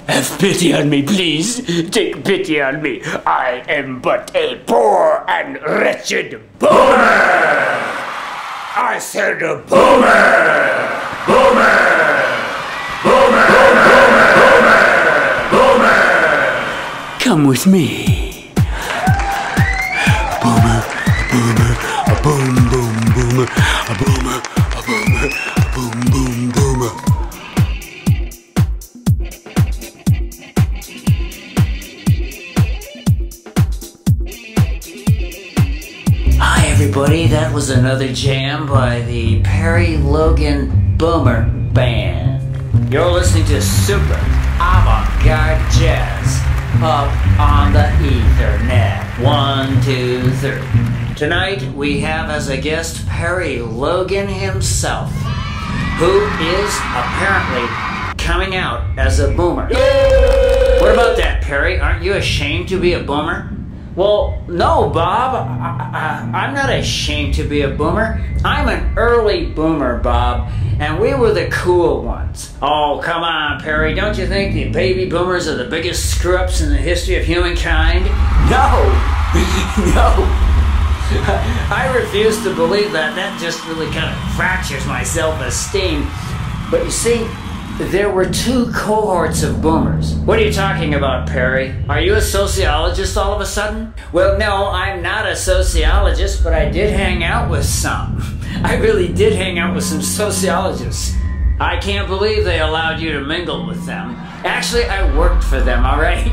Have pity on me, please. Take pity on me. I am but a poor and wretched boomer. I said a boomer. Boomer. Boomer. Boomer. Boomer. Come with me. Boomer. Boomer. A boom boom boomer. A boomer. A boomer. A boom boom boomer. Everybody, that was another jam by the Perry Logan Boomer Band. You're listening to super avant-garde jazz up on the Ethernet. 1, 2, 3. Tonight we have as a guest Perry Logan himself, who is apparently coming out as a boomer. What about that, Perry? Aren't you ashamed to be a boomer? Well, no, Bob. I'm not ashamed to be a boomer. I'm an early boomer, Bob, and we were the cool ones. Oh, come on, Perry. Don't you think the baby boomers are the biggest screw-ups in the history of humankind? No. No. I refuse to believe that. That just really kind of fractures my self-esteem. But you see, there were two cohorts of boomers. What are you talking about, Perry? Are you a sociologist all of a sudden? Well, no, I'm not a sociologist, but I did hang out with some. I really did hang out with some sociologists. I can't believe they allowed you to mingle with them. Actually, I worked for them, all right?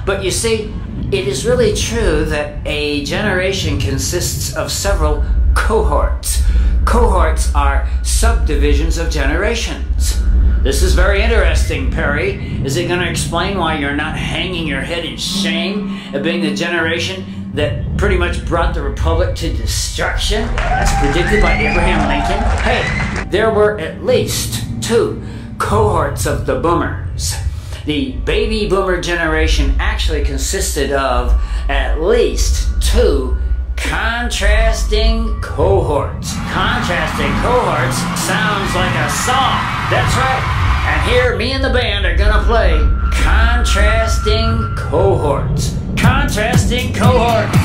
But you see, it is really true that a generation consists of several cohorts. Cohorts are subdivisions of generations. This is very interesting, Perry. Is it going to explain why you're not hanging your head in shame at being the generation that pretty much brought the Republic to destruction, as predicted by Abraham Lincoln? Hey, there were at least two cohorts of the boomers. The baby boomer generation actually consisted of at least two contrasting cohorts. Contrasting cohorts sounds like a song. That's right. And here, me and the band are gonna play Contrasting Cohorts. Contrasting Cohorts.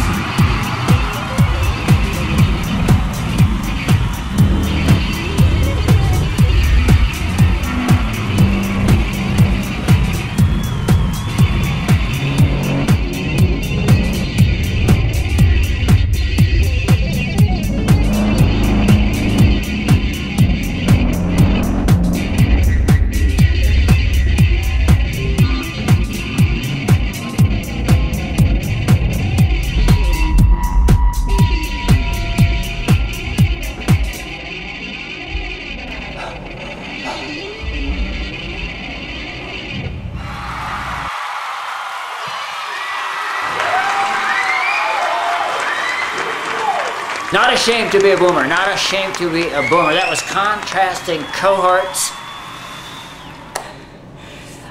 Not ashamed to be a boomer. Not ashamed to be a boomer. That was Contrasting Cohorts.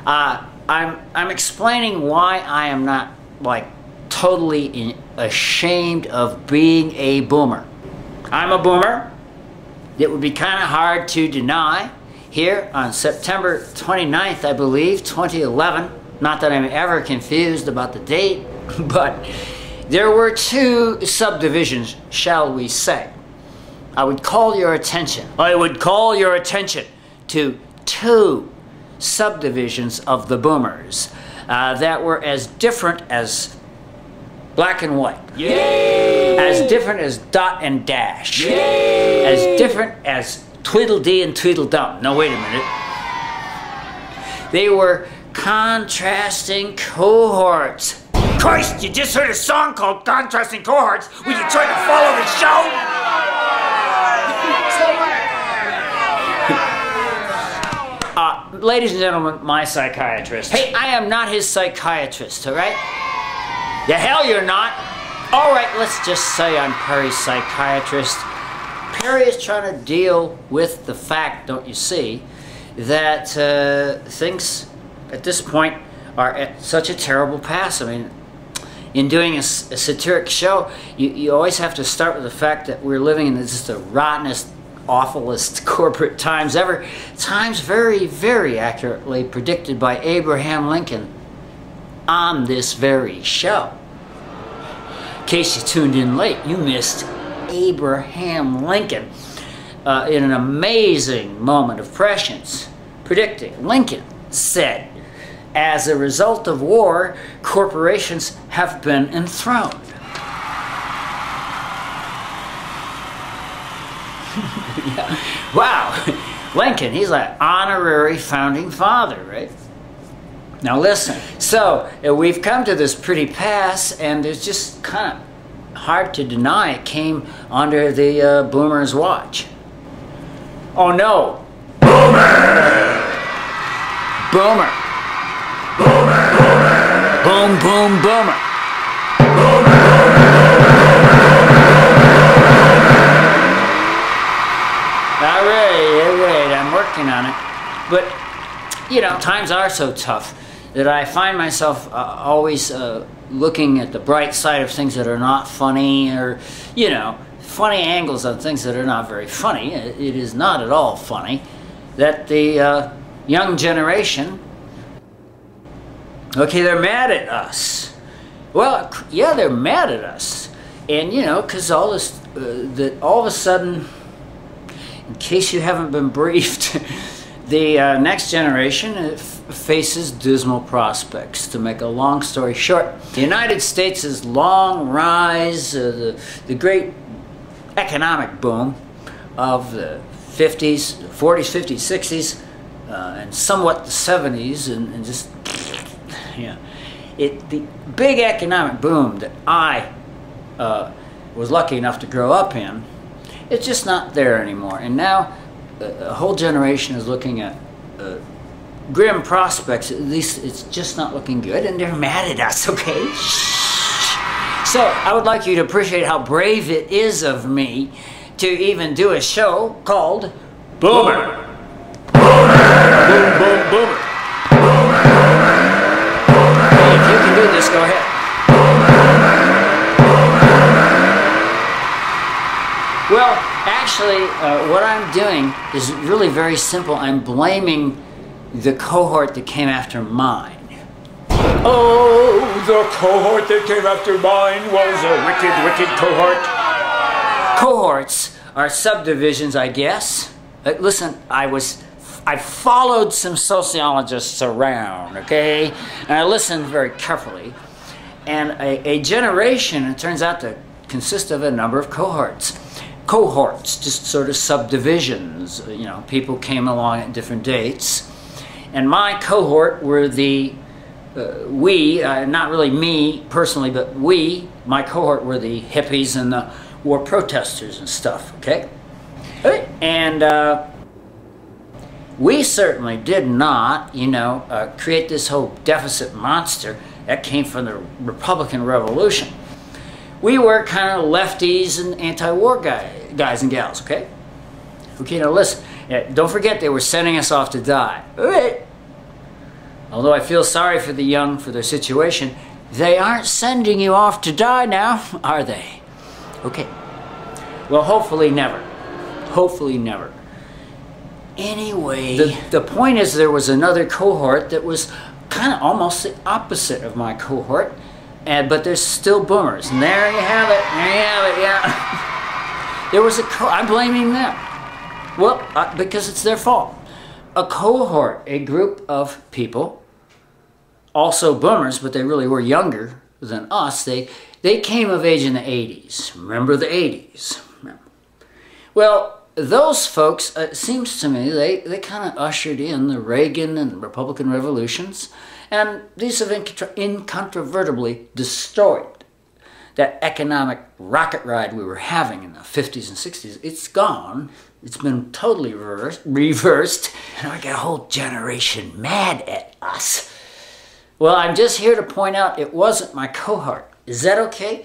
I'm explaining why I am not like totally ashamed of being a boomer. I'm a boomer. It would be kind of hard to deny. Here on September 29th, I believe, 2011. Not that I'm ever confused about the date, but there were two subdivisions, shall we say. I would call your attention to two subdivisions of the boomers that were as different as black and white. Yay! As different as dot and dash. Yay! As different as Tweedledee and Tweedledum. No, wait a minute. They were contrasting cohorts. Christ, you just heard a song called Contrasting Cohorts. Will you try to follow the show? Ladies and gentlemen, my psychiatrist. Hey, I am not his psychiatrist, all right? The hell you're not. All right, let's just say I'm Perry's psychiatrist. Perry is trying to deal with the fact, don't you see, that things at this point are at such a terrible pass. I mean, in doing a satiric show, you always have to start with the fact that we're living in just the rottenest awfulest corporate times ever. Times very, very accurately predicted by Abraham Lincoln on this very show. In case you tuned in late, you missed Abraham Lincoln in an amazing moment of prescience, predicting. Lincoln said, as a result of war, corporations have been enthroned. Yeah. Wow, Lincoln, he's like honorary founding father, right? Now listen, so we've come to this pretty pass, and it's just kind of hard to deny it came under the boomers' watch. Oh no! Boomer! Boomer! Boomer! Boom, boom, boomer! All right, I'm working on it. But, you know, times are so tough that I find myself always looking at the bright side of things that are not funny, or, you know, funny angles on things that are not very funny. It is not at all funny that the young generation, okay, they're mad at us. Well, yeah, they're mad at us. And, you know, because all this, that all of a sudden, in case you haven't been briefed, the next generation faces dismal prospects. To make a long story short, the United States' long rise, the great economic boom of the 50s, 40s, 50s, 60s, and somewhat the 70s, and just, yeah. The big economic boom that I was lucky enough to grow up in, it's just not there anymore. And now a whole generation is looking at grim prospects. At least it's just not looking good, and they're mad at us, okay? So I would like you to appreciate how brave it is of me to even do a show called Boomer. Boomer! Boom, boom, boomer. Hey, if you can do this, go ahead. Well, actually, what I'm doing is really very simple. I'm blaming the cohort that came after mine. Oh, the cohort that came after mine was a wicked, wicked cohort. Cohorts are subdivisions, I guess. Listen, I followed some sociologists around, okay? And I listened very carefully. And a generation, it turns out to consist of a number of cohorts. Cohorts, just sort of subdivisions. You know, people came along at different dates. And my cohort were the, not really me personally, but my cohort were the hippies and the war protesters and stuff, okay? And we certainly did not, you know, create this whole deficit monster that came from the Republican Revolution. We were kind of lefties and anti-war guys and gals, okay? Okay, now listen, don't forget they were sending us off to die. All right. Although I feel sorry for the young, for their situation, they aren't sending you off to die now, are they? Okay. Well, hopefully never. Hopefully never. Anyway, the point is there was another cohort that was kind of almost the opposite of my cohort, but there's still boomers. And there you have it. There you have it, yeah. There was I'm blaming them. Well, because it's their fault. A cohort, a group of people, also boomers, but they really were younger than us. They came of age in the 80s. Remember the 80s? Well, those folks, it seems to me, they kind of ushered in the Reagan and Republican revolutions, and these have incontrovertibly destroyed that economic rocket ride we were having in the 50s and 60s. It's gone. It's been totally reversed, and I got a whole generation mad at us. Well, I'm just here to point out it wasn't my cohort. Is that okay?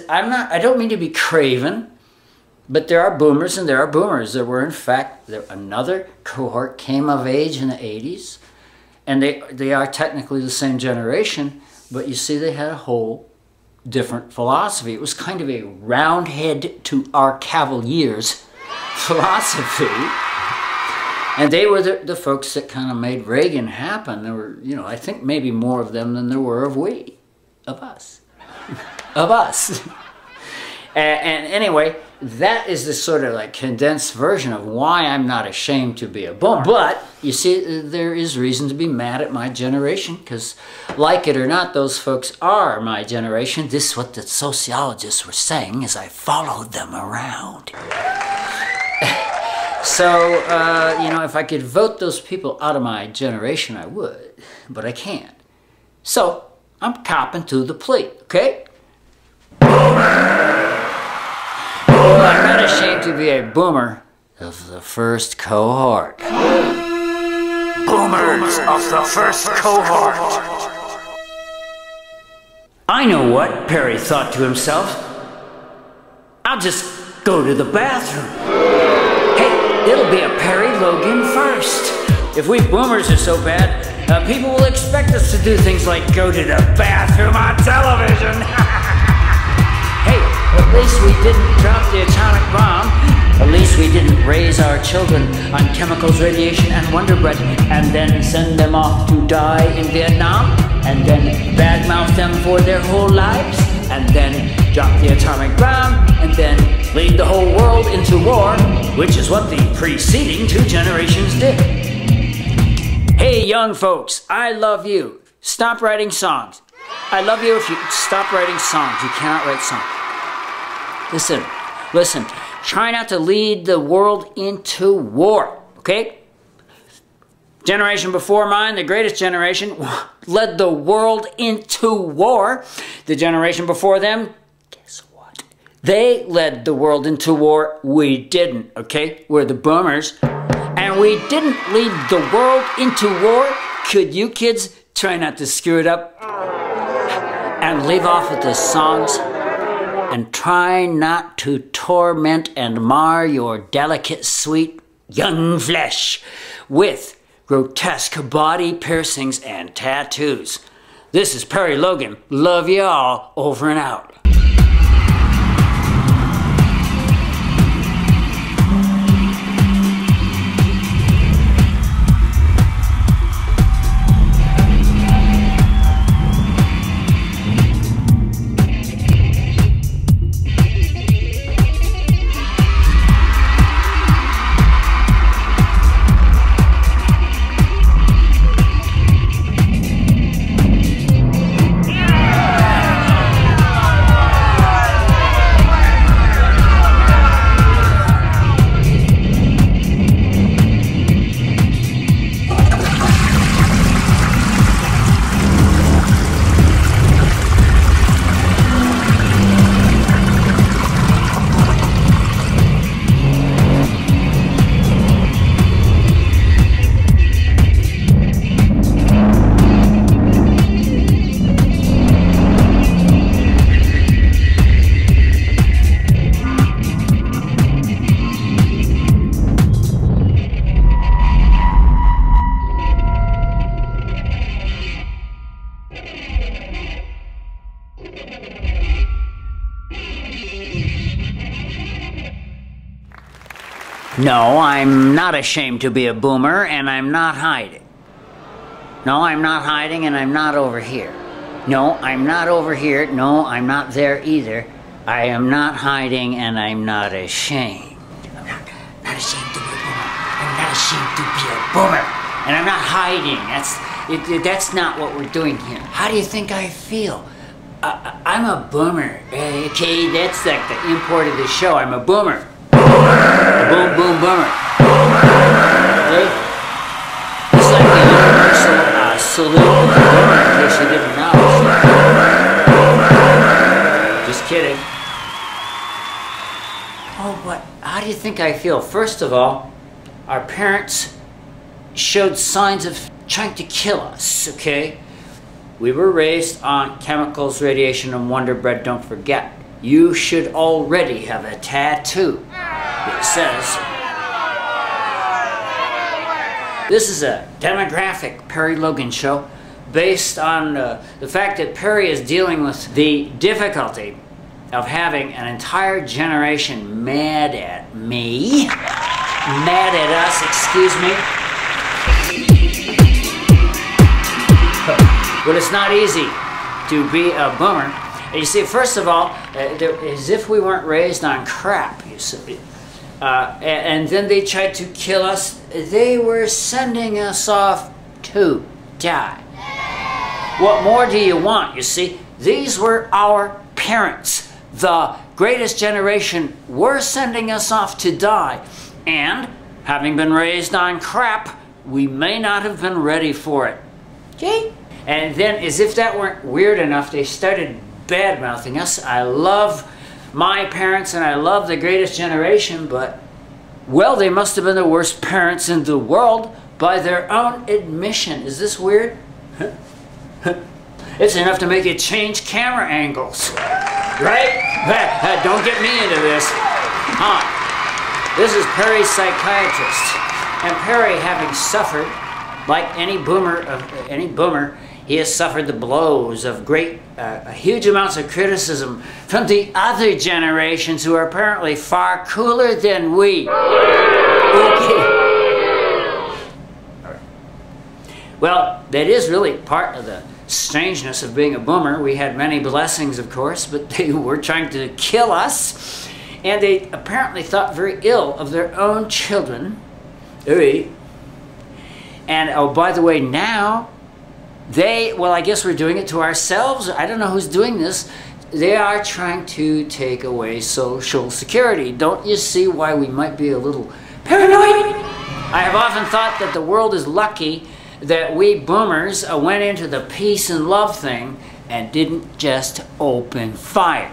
I don't mean to be craven, but there are boomers and there are boomers. There were, in fact, another cohort came of age in the 80s, and they are technically the same generation, but you see they had a whole different philosophy. It was kind of a roundhead to our Cavaliers philosophy. And they were the folks that kind of made Reagan happen. There were, you know, I think maybe more of them than there were of us. Of us. And anyway, that is the sort of like condensed version of why I'm not ashamed to be a boomer. But, you see, there is reason to be mad at my generation, because like it or not, those folks are my generation. This is what the sociologists were saying as I followed them around. So, you know, if I could vote those people out of my generation, I would, but I can't. So, I'm copping to the plea, okay? Boomer! Well, I'm not ashamed to be a boomer of the first cohort. Boomers of the first cohort. I know what, Perry thought to himself. I'll just go to the bathroom. Hey, it'll be a Perry Logan first. If we boomers are so bad, people will expect us to do things like go to the bathroom on television. Hey, at least we didn't drop the atomic bomb. At least we didn't raise our children on chemicals, radiation, and Wonder Bread, and then send them off to die in Vietnam, and then badmouth them for their whole lives, and then drop the atomic bomb, and then lead the whole world into war, which is what the preceding two generations did. Hey, young folks, I love you. Stop writing songs. I love you if you stop writing songs. You cannot write songs. Listen. Try not to lead the world into war, okay? Generation before mine, the greatest generation, led the world into war. The generation before them, guess what? They led the world into war. We didn't, okay? We're the boomers. And we didn't lead the world into war. Could you kids try not to screw it up? And leave off with the songs? And try not to torment and mar your delicate, sweet, young flesh with grotesque body piercings and tattoos. This is Perry Logan. Love y'all. Over and out. No, I'm not ashamed to be a boomer, and I'm not hiding. No, I'm not hiding, and I'm not over here. No, I'm not over here. No, I'm not there either. I am not hiding, and I'm not ashamed. I'm not ashamed to be a boomer. I'm not ashamed to be a boomer. And I'm not hiding. That's not what we're doing here. How do you think I feel? I'm a boomer. Okay, that's like the import of the show. I'm a boomer. A boom, boom, boomer. Okay? It's like the universal salute of the boomer, in case you didn't know. Just kidding. Oh, but how do you think I feel? First of all, our parents showed signs of trying to kill us, okay? We were raised on chemicals, radiation, and Wonder Bread, don't forget. You should already have a tattoo. It says, this is a demographic Perry Logan show. based on the fact that Perry is dealing with the difficulty of having an entire generation mad at me, mad at us, excuse me. But it's not easy to be a boomer. You see, first of all, as if we weren't raised on crap, you see. And then they tried to kill us. They were sending us off to die. What more do you want, you see? These were our parents. The greatest generation were sending us off to die. And, having been raised on crap, we may not have been ready for it. Okay? And then, as if that weren't weird enough, they started bad-mouthing us. I love my parents and I love the greatest generation, but, well, they must have been the worst parents in the world by their own admission. Is this weird? It's enough to make you change camera angles, right? Don't get me into this. This is Perry's psychiatrist, and Perry, having suffered, like any boomer, he has suffered the blows of huge amounts of criticism from the other generations who are apparently far cooler than we. Okay. Well, that is really part of the strangeness of being a boomer. We had many blessings, of course, but they were trying to kill us, and they apparently thought very ill of their own children. And, oh, by the way, now, well, I guess we're doing it to ourselves. I don't know who's doing this. They are trying to take away Social Security. Don't you see why we might be a little paranoid? I have often thought that the world is lucky that we boomers went into the peace and love thing and didn't just open fire.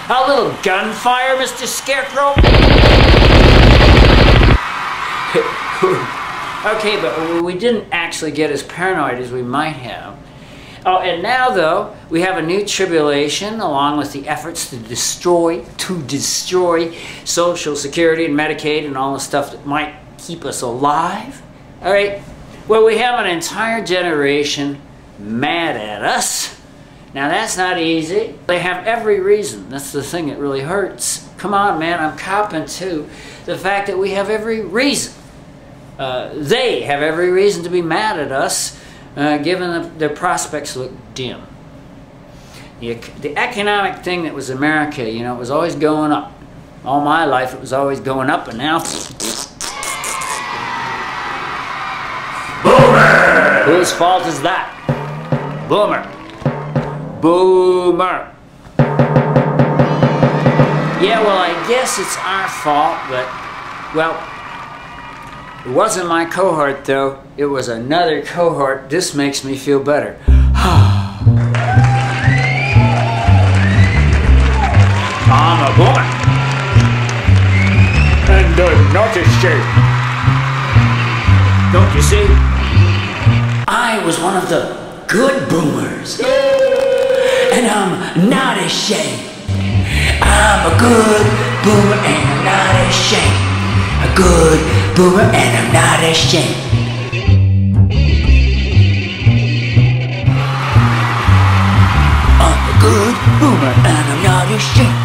A little gunfire, Mr. Scarecrow? Okay, but we didn't actually get as paranoid as we might have. Oh, and now, though, we have a new tribulation along with the efforts to destroy Social Security and Medicaid and all the stuff that might keep us alive. All right, well, we have an entire generation mad at us. Now, that's not easy. They have every reason. That's the thing that really hurts. Come on, man, I'm copping too. The fact that we have every reason. They have every reason to be mad at us, given their prospects look dim. The economic thing that was America, you know, it was always going up. All my life it was always going up, and now... Boomer! Whose fault is that? Boomer. Boomer. Yeah, well, I guess it's our fault, but, well, it wasn't my cohort, though. It was another cohort. This makes me feel better. I'm a boomer. And I'm not ashamed. Don't you see? I was one of the good boomers. And I'm not ashamed. I'm a good boomer and I'm not ashamed. A good boomer and I'm not ashamed. I'm a good boomer and I'm not ashamed.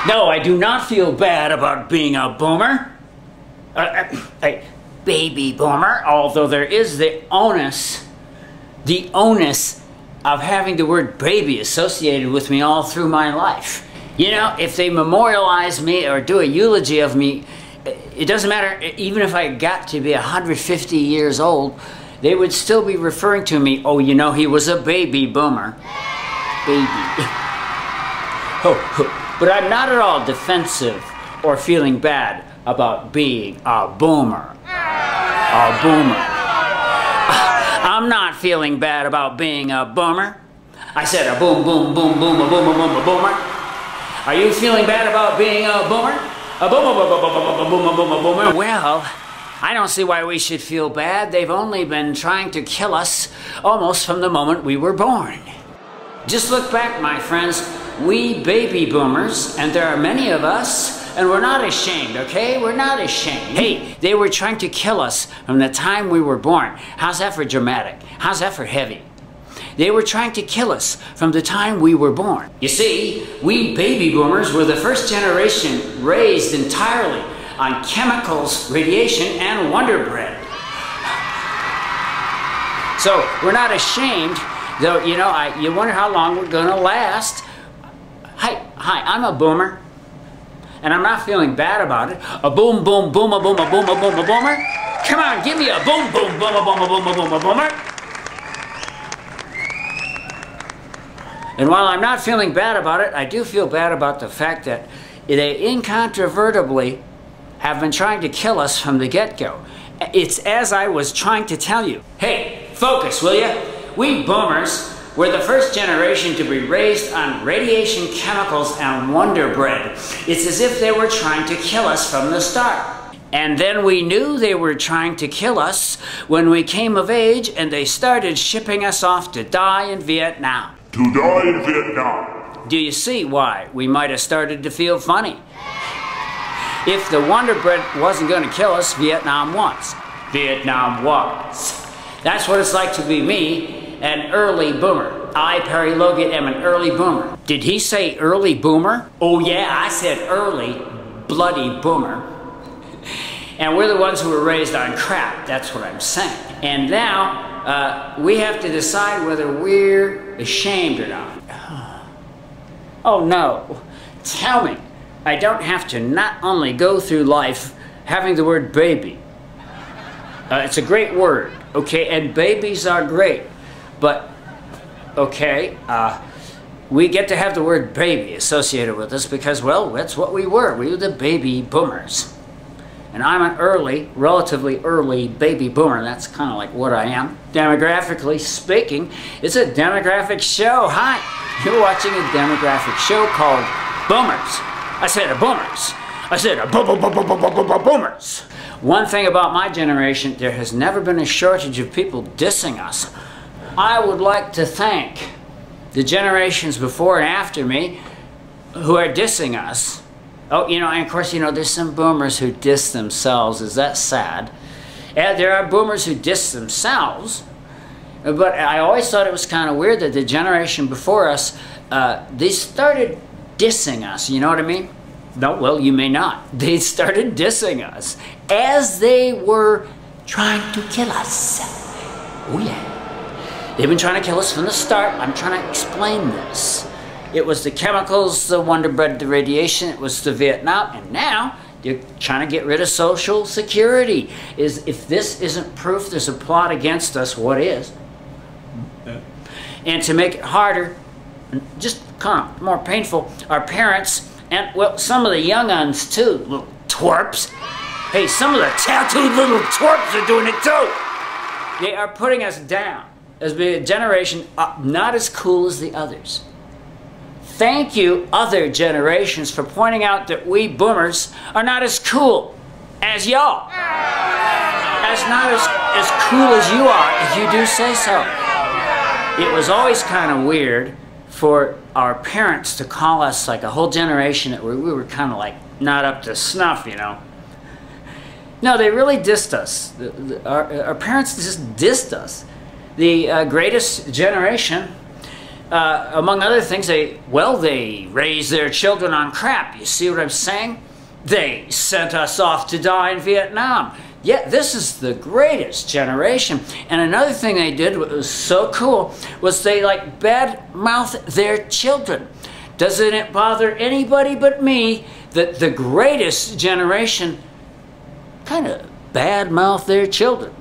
No, I do not feel bad about being a boomer. A baby boomer, although there is the onus of having the word baby associated with me all through my life. You know, if they memorialize me or do a eulogy of me, it doesn't matter, even if I got to be 150 years old, they would still be referring to me, oh, you know, he was a baby boomer. Baby. Oh, but I'm not at all defensive or feeling bad about being a boomer. A boomer. I'm not feeling bad about being a boomer. I said a boom, boom, boom, boom, a boom, a boom, a boomer. Are you feeling bad about being a boomer? A boomer, boom, boom, boom, boom, boom, boom, boomer. Well, I don't see why we should feel bad. They've only been trying to kill us almost from the moment we were born. Just look back, my friends. We baby boomers, and there are many of us, and we're not ashamed, okay? We're not ashamed. Hey, they were trying to kill us from the time we were born. How's that for dramatic? How's that for heavy? They were trying to kill us from the time we were born. You see, we baby boomers were the first generation raised entirely on chemicals, radiation, and Wonder Bread. So we're not ashamed, though, you know, you wonder how long we're gonna last. Hi, I'm a boomer, and I'm not feeling bad about it. A boom, boom, boom, a boom, a boom, a boom, a boomer. Come on, give me a boom, boom, boom, a boom, a boom, a boom, a boomer. And while I'm not feeling bad about it, I do feel bad about the fact that they incontrovertibly have been trying to kill us from the get-go. It's as I was trying to tell you. Hey, focus, will ya? We boomers were the first generation to be raised on radiation, chemicals, and Wonder Bread. It's as if they were trying to kill us from the start. And then we knew they were trying to kill us when we came of age and they started shipping us off to die in Vietnam. To die in Vietnam. Do you see why we might have started to feel funny? If the Wonder Bread wasn't going to kill us, Vietnam was. Vietnam was. That's what it's like to be me, an early boomer. I, Perry Logan, am an early boomer. Did he say early boomer? Oh yeah, I said early bloody boomer. And we're the ones who were raised on crap, that's what I'm saying. And now, we have to decide whether we're ashamed or not. Oh no, tell me. I don't have to not only go through life having the word baby. It's a great word, okay, and babies are great, but, okay, we get to have the word baby associated with us because, well, that's what we were. We were the baby boomers. And I'm an early, relatively early baby boomer. That's kind of like what I am. Demographically speaking, it's a demographic show. Hi, you're watching a demographic show called Boomers. I said a boomers. I said a boomers. One thing about my generation, there has never been a shortage of people dissing us. I would like to thank the generations before and after me who are dissing us. Oh, you know, and of course, you know, there's some boomers who diss themselves. Is that sad? And there are boomers who diss themselves. But I always thought it was kind of weird that the generation before us, they started dissing us. You know what I mean? No, well, you may not. They started dissing us as they were trying to kill us. Oh, yeah. They've been trying to kill us from the start. I'm trying to explain this. It was the chemicals, the Wonder Bread, the radiation, it was the Vietnam, and now they're trying to get rid of Social Security. If this isn't proof there's a plot against us, what is? And to make it harder, just kind of more painful, our parents, and well, some of the young uns too, little twerps. Hey, some of the tattooed little twerps are doing it too. They are putting us down as being a generation not as cool as the others. Thank you, other generations, for pointing out that we boomers are not as cool as y'all. As not as cool as you are, if you do say so. It was always kind of weird for our parents to call us like a whole generation that we were kind of like not up to snuff, you know. No, they really dissed us. Our parents just dissed us. The greatest generation, among other things, they raised their children on crap. You see what I'm saying? They sent us off to die in Vietnam. Yeah, this is the greatest generation. And another thing they did that was so cool was they like bad-mouth their children. Doesn't it bother anybody but me that the greatest generation kind of bad-mouth their children?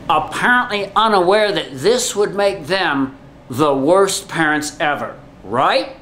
Apparently unaware that this would make them the worst parents ever, right?